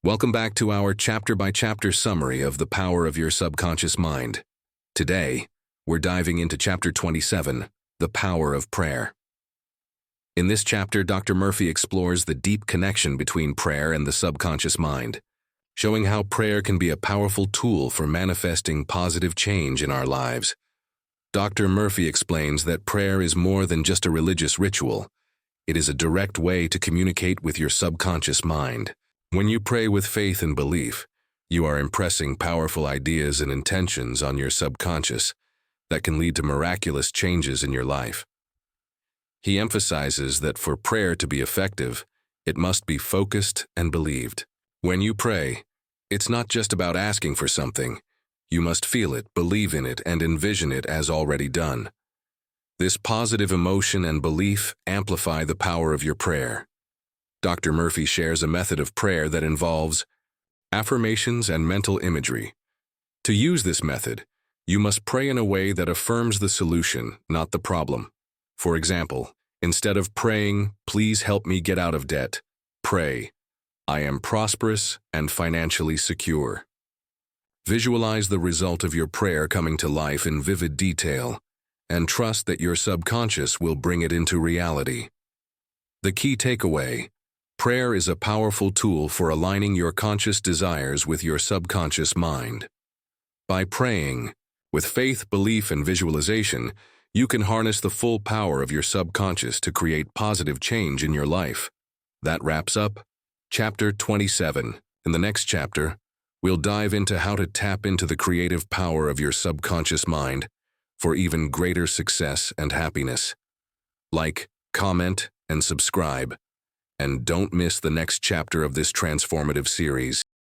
Welcome back to our chapter-by-chapter summary of the power of your subconscious mind. Today, we're diving into Chapter 27, The Power of Prayer. In this chapter, Dr. Murphy explores the deep connection between prayer and the subconscious mind, showing how prayer can be a powerful tool for manifesting positive change in our lives. Dr. Murphy explains that prayer is more than just a religious ritual. It is a direct way to communicate with your subconscious mind. When you pray with faith and belief, you are impressing powerful ideas and intentions on your subconscious that can lead to miraculous changes in your life. He emphasizes that for prayer to be effective, it must be focused and believed. When you pray, it's not just about asking for something. You must feel it, believe in it, and envision it as already done. This positive emotion and belief amplify the power of your prayer. Dr. Murphy shares a method of prayer that involves affirmations and mental imagery. To use this method, you must pray in a way that affirms the solution, not the problem. For example, instead of praying, "Please help me get out of debt," pray, "I am prosperous and financially secure." Visualize the result of your prayer coming to life in vivid detail, and trust that your subconscious will bring it into reality. The key takeaway: prayer is a powerful tool for aligning your conscious desires with your subconscious mind. By praying, with faith, belief, and visualization, you can harness the full power of your subconscious to create positive change in your life. That wraps up Chapter 27. In the next chapter, we'll dive into how to tap into the creative power of your subconscious mind for even greater success and happiness. Like, comment, and subscribe. And don't miss the next chapter of this transformative series.